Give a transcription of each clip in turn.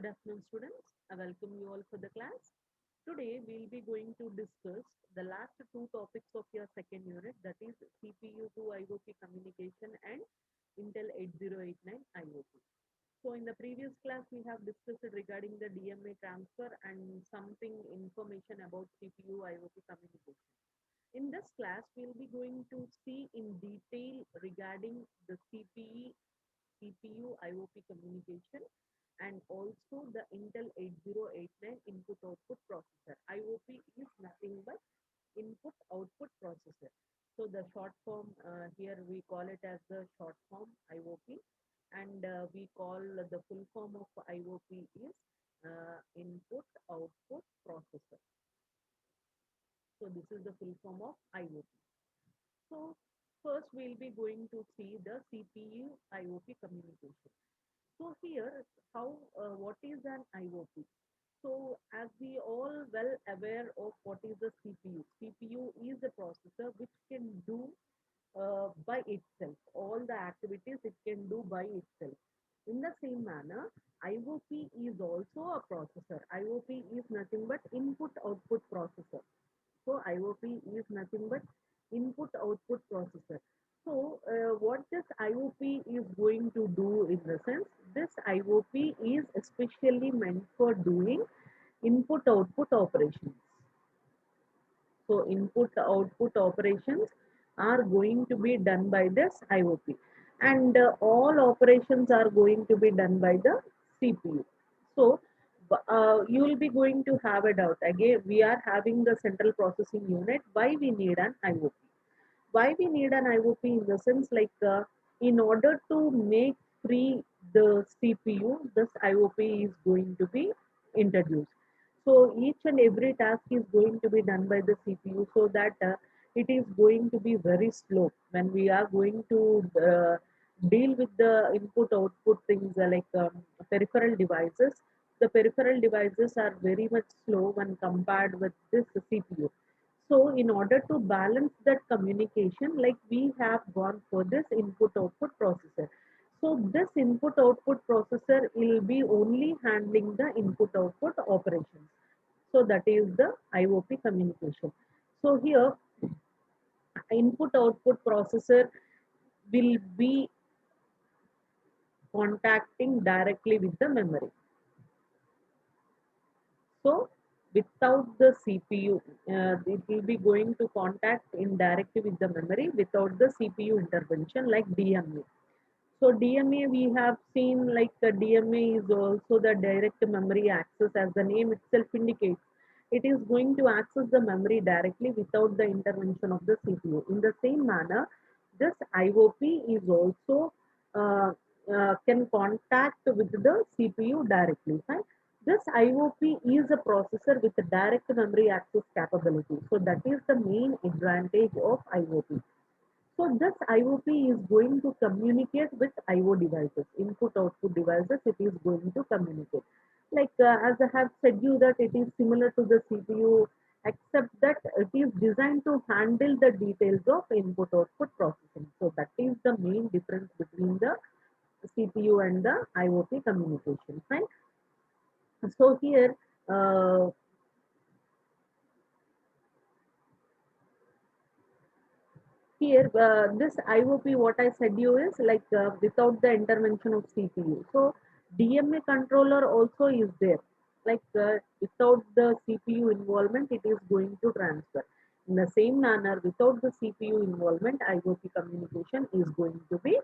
Good afternoon, students. I welcome you all for the class. Today, we'll be going to discuss the last two topics of your second unit, that is CPU to IOP communication and Intel 8089 IOP. So, in the previous class, we have discussed regarding the DMA transfer and something information about CPU IOP communication. In this class, we'll be going to see in detail regarding the CPU IOP communication and also the Intel 8089 input output processor. IOP is nothing but input output processor. So the short form here we call it as the short form IOP, and we call the full form of IOP is input output processor. So this is the full form of IOP. So first we'll be going to see the CPU IOP communication. So here, how what is an IOP? So as we all well aware of what is the CPU. CPU is a processor which can do by itself all the activities it can do by itself. In the same manner, IOP is also a processor. IOP is nothing but input output processor. So IOP is nothing but input output processor. So what this IOP is going to do in the sense, this IOP is especially meant for doing input output operations. So input output operations are going to be done by this IOP, and all operations are going to be done by the CPU. So you will be going to have a doubt again. We are having the central processing unit. Why we need an IOP? Why we need an IOP in the sense like in order to make free the CPU, this IOP is going to be introduced. So each and every task is going to be done by the CPU, so that it is going to be very slow when we are going to deal with the input output things like peripheral devices. The peripheral devices are very much slow when compared with this CPU. So in order to balance that communication, like we have gone for this input output processor. So this input output processor will be only handling the input output operations. So that is the IOP communication. So here input output processor will be contacting directly with the memory. So without the CPU, it will be going to contact indirectly with the memory without the CPU intervention like DMA. So DMA we have seen like the DMA is also the direct memory access, as the name itself indicates. It is going to access the memory directly without the intervention of the CPU. In the same manner, this IOP is also can contact with the CPU directly. Right? This IOP is a processor with a direct memory access capability. So that is the main advantage of IOP. So this IOP is going to communicate with IO devices, input output devices. It is going to communicate. Like as I have said you that it is similar to the CPU, except that it is designed to handle the details of input output processing. So that is the main difference between the CPU and the IOP communication. Fine. So here. Here, this IOP, what I said you is like without the intervention of CPU. So DMA controller also is there. Like without the CPU involvement, it is going to transfer. In the same manner, without the CPU involvement, IOP communication is going to be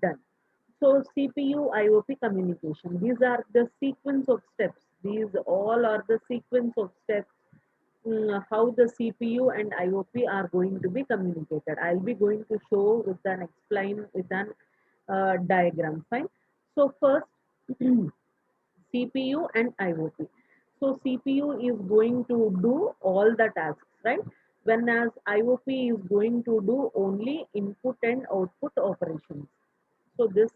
done. So CPU IOP communication. These are the sequence of steps. These all are the sequence of steps, how the CPU and IOP are going to be communicated. I'll be going to show with an explain with an diagram. Fine. So first CPU and IOP. So CPU is going to do all the tasks, right? Whereas IOP is going to do only input and output operations. So this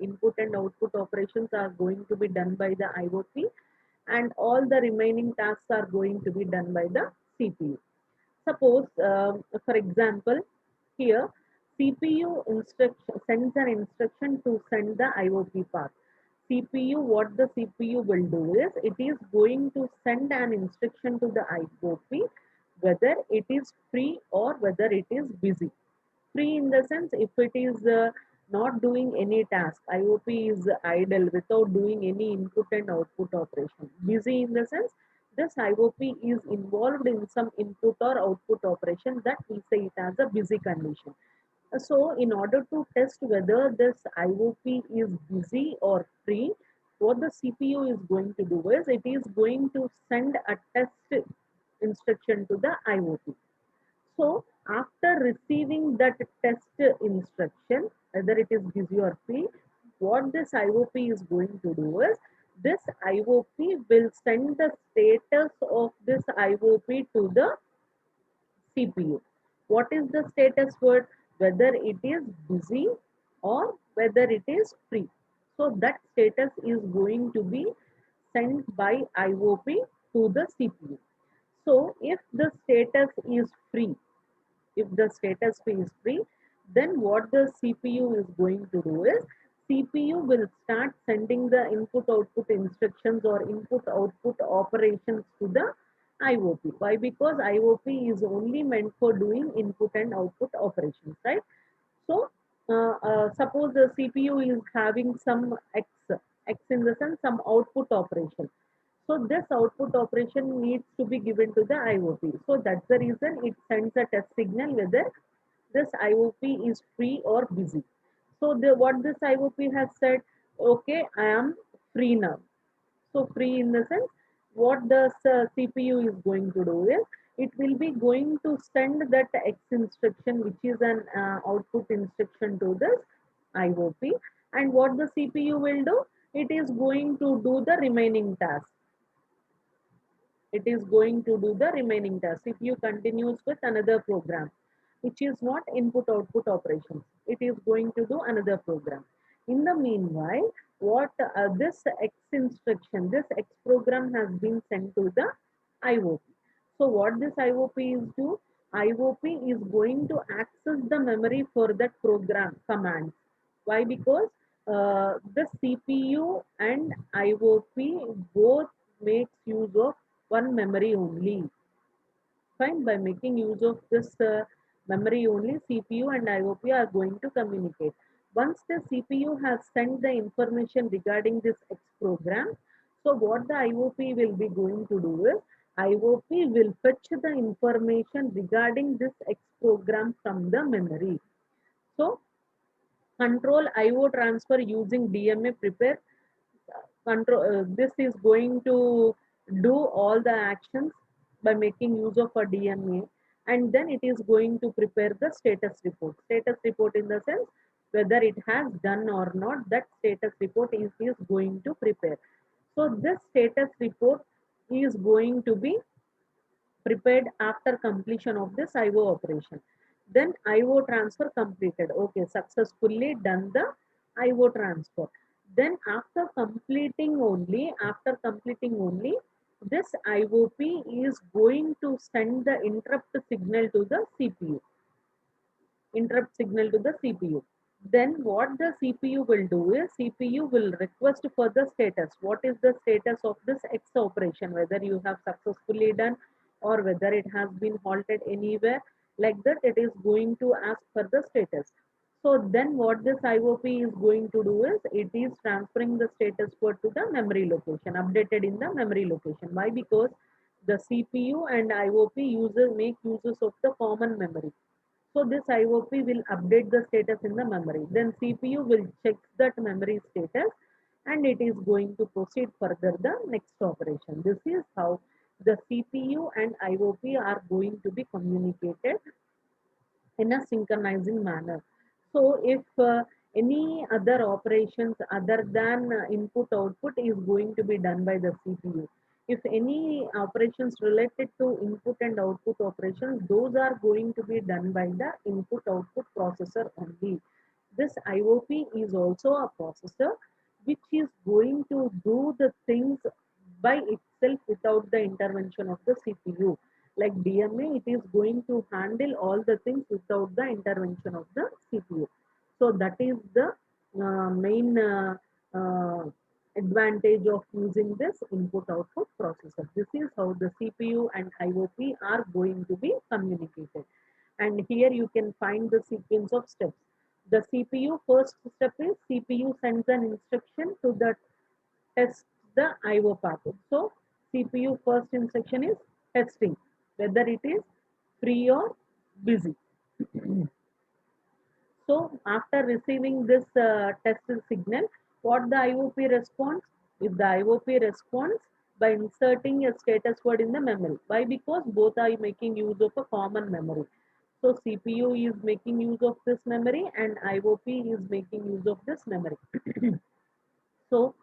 input and output operations are going to be done by the IOP, and all the remaining tasks are going to be done by the CPU. Suppose, for example, here CPU instruction sends an instruction to send the IOP path. CPU, what the CPU will do is it is going to send an instruction to the IOP whether it is free or whether it is busy. Free in the sense if it is not doing any task, IOP is idle without doing any input and output operation. Busy in the sense this IOP is involved in some input or output operation, that we say it as a busy condition. So in order to test whether this IOP is busy or free, what the CPU is going to do is it is going to send a test instruction to the IOP. So after receiving that test instruction, whether it is busy or free, what this IOP is going to do is this IOP will send the status of this IOP to the CPU. What is the status word? Whether it is busy or whether it is free. So that status is going to be sent by IOP to the CPU. So if the status is free, if the status is free, then what the CPU is going to do is CPU will start sending the input output instructions or input output operations to the IOP. Why? Because IOP is only meant for doing input and output operations, right? So suppose the CPU is having some X in the sense some output operation. So this output operation needs to be given to the IOP. So that's the reason it sends a test signal whether this IOP is free or busy. So what this IOP has said, okay, I am free now. So free in the sense, what the CPU is going to do is, it will be going to send that X instruction, which is an output instruction to this IOP. And what the CPU will do, it is going to do the remaining task. It is going to do the remaining task. CPU continues with another program, which is not input output operations. It is going to do another program. In the meanwhile, what this X instruction, this X program has been sent to the IOP. So what this IOP is do? IOP is going to access the memory for that program command. Why? Because the CPU and IOP both makes use of one memory only. Fine, by making use of this memory only, CPU and IOP are going to communicate. Once the CPU has sent the information regarding this X program, so what the IOP will be going to do is, IOP will fetch the information regarding this X program from the memory. So control IO transfer using DMA prepare this is going to do all the actions by making use of a DMA, and then it is going to prepare the status report. Status report in the sense whether it has done or not, that status report is going to prepare. So this status report is going to be prepared after completion of this IO operation. Then IO transfer completed. Okay, successfully done the IO transfer. Then after completing only, this IOP is going to send the interrupt signal to the CPU. Interrupt signal to the CPU. Then what the CPU will do is CPU will request for the status. What is the status of this X operation? Whether you have successfully done or whether it has been halted anywhere. Like that, it is going to ask for the status. So then what this IOP is going to do is it is transferring the status code to the memory location, updated in the memory location. Why? Because the CPU and IOP make uses of the common memory. So this IOP will update the status in the memory. Then CPU will check that memory status and it is going to proceed further the next operation. This is how the CPU and IOP are going to be communicated in a synchronizing manner. So if any other operations other than input output is going to be done by the CPU. If any operations related to input and output operations, those are going to be done by the input output processor only. This IOP is also a processor which is going to do the things by itself without the intervention of the CPU. Like DMA, it is going to handle all the things without the intervention of the CPU. So that is the main advantage of using this input-output processor. This is how the CPU and IOP are going to be communicated. And here you can find the sequence of steps. The CPU first step is CPU sends an instruction to the test the IO packet. So CPU first instruction is testing whether it is free or busy. So after receiving this test signal, what the IOP responds? If the IOP responds by inserting a status word in the memory. Why? Because both are making use of a common memory. So CPU is making use of this memory and IOP is making use of this memory. So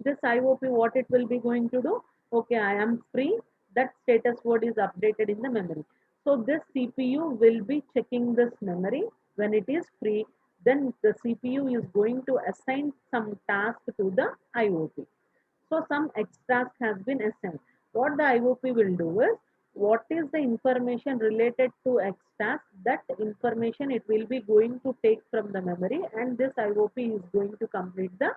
this IOP, what it will be going to do? Okay, I am free. That status word is updated in the memory. So this CPU will be checking this memory when it is free. Then the CPU is going to assign some task to the IOP. So some X task has been assigned. What the IOP will do is, what is the information related to X task, that information it will be going to take from the memory, and this IOP is going to complete the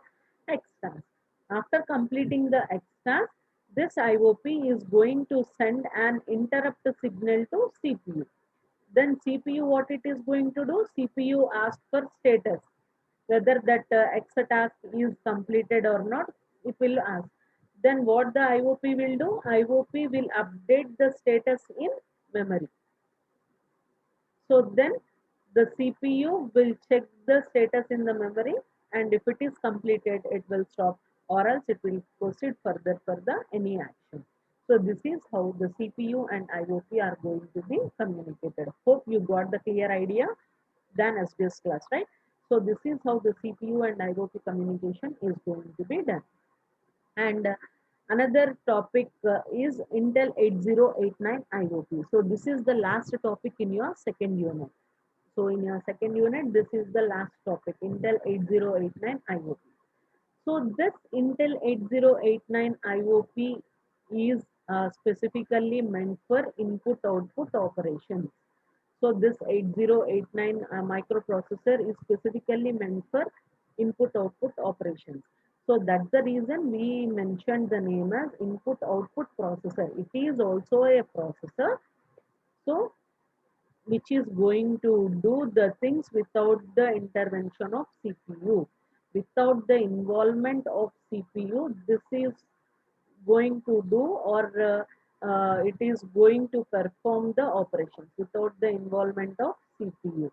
X task. After completing the X task, this IOP is going to send an interrupt signal to CPU. Then CPU, what it is going to do? CPU asks for status, whether that X task is completed or not, it will ask. Then what the IOP will do? IOP will update the status in memory. So then the CPU will check the status in the memory, and if it is completed, it will stop, or else it will proceed further for the any action. So this is how the CPU and IOP are going to be communicated. Hope you got the clear idea than SBS class, right? So this is how the CPU and IOP communication is going to be done. And another topic is Intel 8089 IOP. So this is the last topic in your second unit. So in your second unit, this is the last topic, Intel 8089 IOP. So this Intel 8089 IOP is specifically meant for input-output operations. So this 8089 microprocessor is specifically meant for input-output operations. So that's the reason we mentioned the name as input-output processor. It is also a processor. So which is going to do the things without the intervention of CPU. Without the involvement of CPU, this is going to do, or it is going to perform the operations without the involvement of CPU.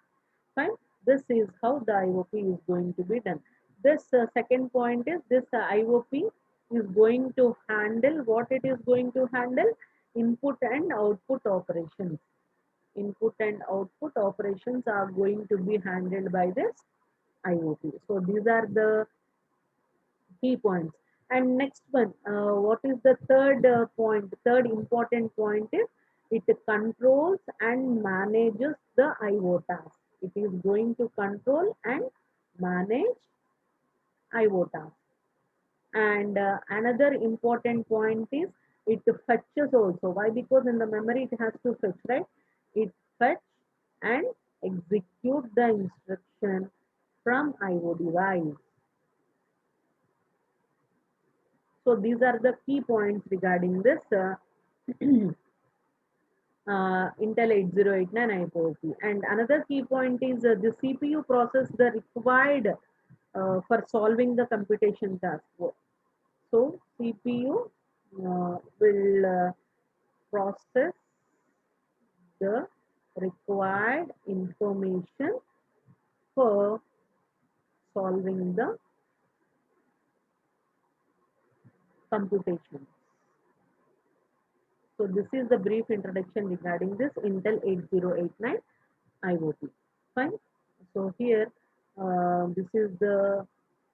Fine. This is how the IOP is going to be done. This second point is, this IOP is going to handle, what it is going to handle? Input and output operations. Input and output operations are going to be handled by this IOP. So these are the key points. And next one, what is the third point? Third important point is, it controls and manages the IO task. It is going to control and manage IO task. And another important point is, it fetches also. Why? Because in the memory it has to fetch, right? It fetch and execute the instruction from IO device. So these are the key points regarding this Intel 8089 IOP. And another key point is, the CPU process the required for solving the computation task. So CPU will process the required information for solving the computation. So this is the brief introduction regarding this Intel 8089 IOP. Fine. So here, this is the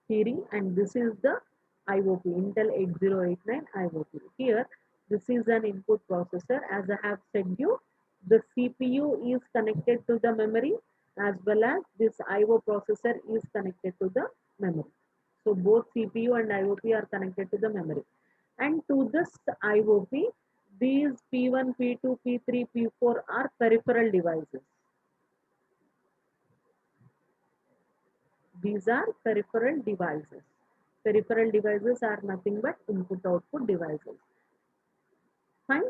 theory and this is the IOP, Intel 8089 IOP. Here, this is an input processor. As I have said you, the CPU is connected to the memory, as well as this IO processor is connected to the memory. So both CPU and IOP are connected to the memory. And to this IOP, these P1, P2, P3, P4 are peripheral devices. These are peripheral devices. Peripheral devices are nothing but input-output devices. Fine.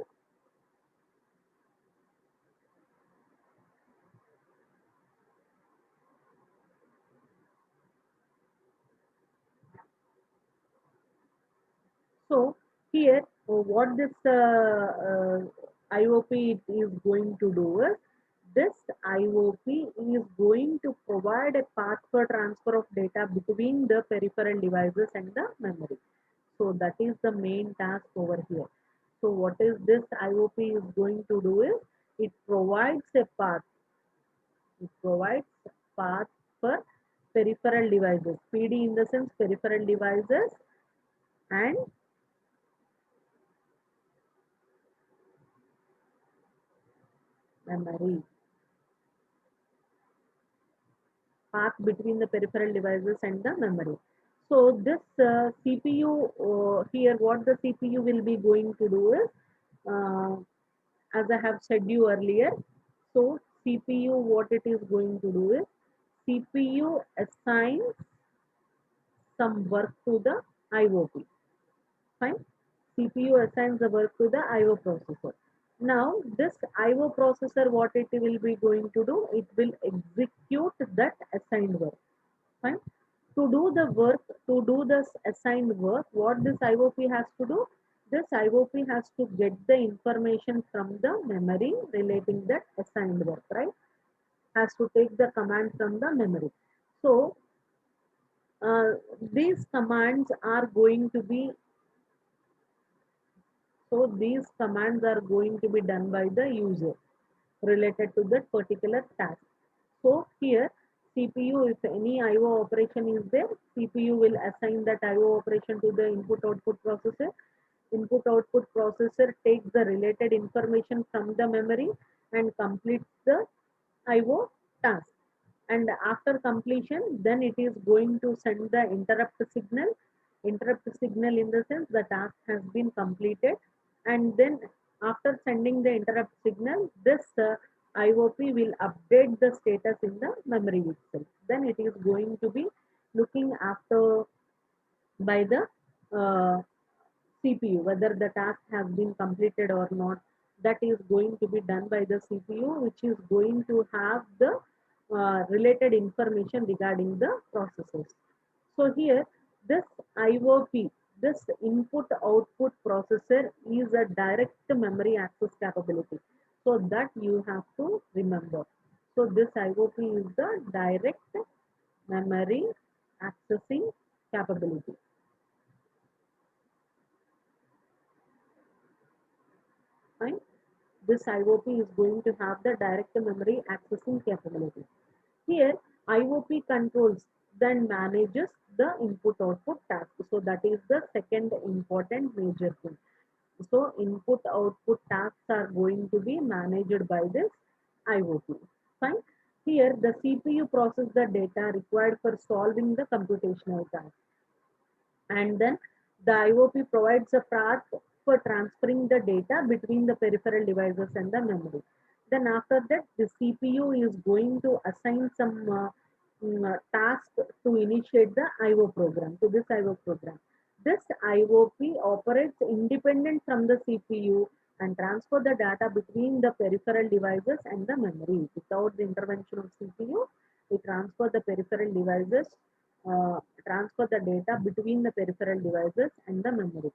So here, what this IOP is going to do is, this IOP is going to provide a path for transfer of data between the peripheral devices and the memory. So that is the main task over here. So what is this IOP is going to do is, it provides a path. It provides a path for peripheral devices. PD in the sense peripheral devices and memory. Path between the peripheral devices and the memory. So this CPU here, what the CPU will be going to do is, uh, as I have said you earlier, so CPU, what it is going to do is, CPU assigns some work to the IOP. Fine. CPU assigns the work to the IO processor. Now this IO processor, what it will be going to do, it will execute that assigned work. Fine. To do the work, to do this assigned work, what this IOP has to do? This IOP has to get the information from the memory relating that assigned work, right? Has to take the command from the memory. So these commands are going to be, so these commands are going to be done by the user related to that particular task. So here CPU, if any IO operation is there, CPU will assign that IO operation to the input output processor. Input output processor takes the related information from the memory and completes the IO task. And after completion, then it is going to send the interrupt signal. Interrupt signal in the sense the task has been completed, and then after sending the interrupt signal, this IOP will update the status in the memory itself. Then it is going to be looking after by the CPU, whether the task has been completed or not. That is going to be done by the CPU, which is going to have the related information regarding the processes. So here, this IOP, this input output processor is a direct memory access capability. So that you have to remember. So this IOP is the direct memory accessing capability. Fine. This IOP is going to have the direct memory accessing capability. Here, IOP controls then manages the input output task. So that is the second important major thing. So input output tasks are going to be managed by this IOP. Fine. Here, the CPU processes the data required for solving the computational task, and then the IOP provides a path for transferring the data between the peripheral devices and the memory. Then after that, the CPU is going to assign some task to initiate the IO program, to this IO program. This IOP operates independent from the CPU and transfer the data between the peripheral devices and the memory. Without the intervention of CPU, we transfer the peripheral devices, transfer the data between the peripheral devices and the memory.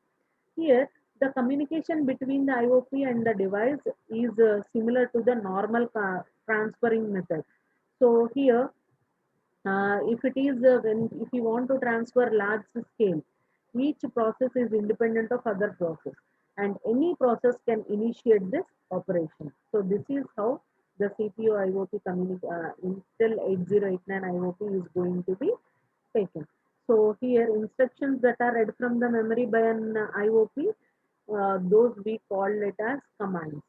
Here, the communication between the IOP and the device is similar to the normal transferring method. So here, if it is when if you want to transfer large scale, each process is independent of other process, and any process can initiate this operation. So this is how the CPU IOP Intel 8089 IOP is going to be taken. So here instructions that are read from the memory by an IOP, those we call it as commands.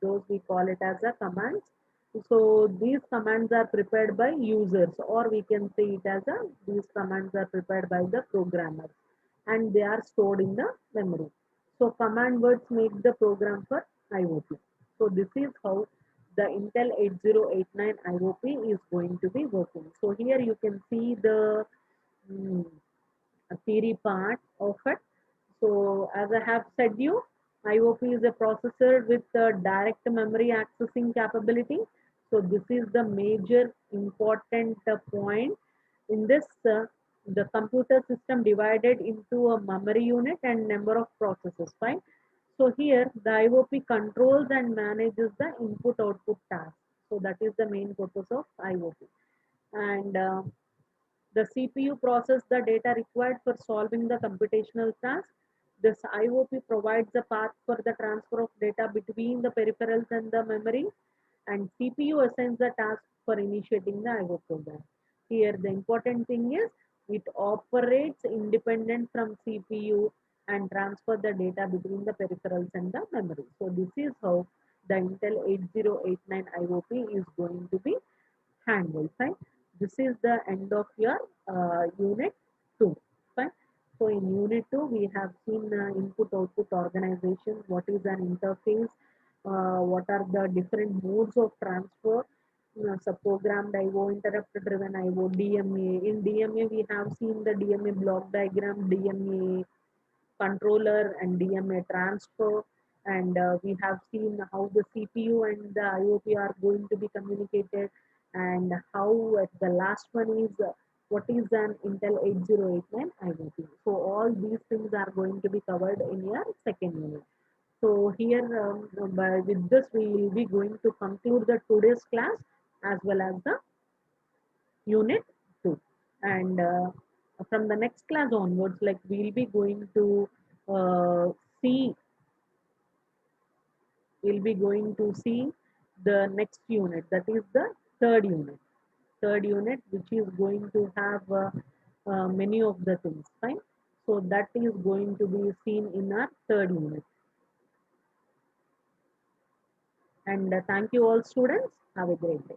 Those we call it as a commands. So these commands are prepared by users, or we can say it as a, these commands are prepared by the programmers, and they are stored in the memory. So command words make the program for IOP. So this is how the Intel 8089 IOP is going to be working. So here you can see the mm, a theory part of it. So as I have said you, IOP is a processor with direct memory accessing capability. So this is the major important point in this. The computer system divided into a memory unit and number of processes. Fine. So here the IOP controls and manages the input output task. So that is the main purpose of IOP. And the CPU processes the data required for solving the computational task. This IOP provides a path for the transfer of data between the peripherals and the memory, and CPU assigns the task for initiating the IO program. Here, the important thing is it operates independent from CPU and transfer the data between the peripherals and the memory. So this is how the Intel 8089 IOP is going to be handled. Fine. This is the end of your unit 2. Fine. So in unit 2, we have seen input-output organization, what is an interface, what are the different modes of transfer, so programmed IO, interrupt driven IO, DMA. In DMA, we have seen the DMA block diagram, DMA controller and DMA transfer. And we have seen how the CPU and the IOP are going to be communicated, and how at the last one is what is an Intel 8089 IOP. So all these things are going to be covered in your second unit. So here, with this, we will be going to conclude the today's class as well as the unit 2. And from the next class onwards, like we'll be going to uh, see, we'll be going to see the next unit, that is the third unit. Third unit, which is going to have many of the things, fine. So that is going to be seen in our third unit. And thank you all students. Have a great day.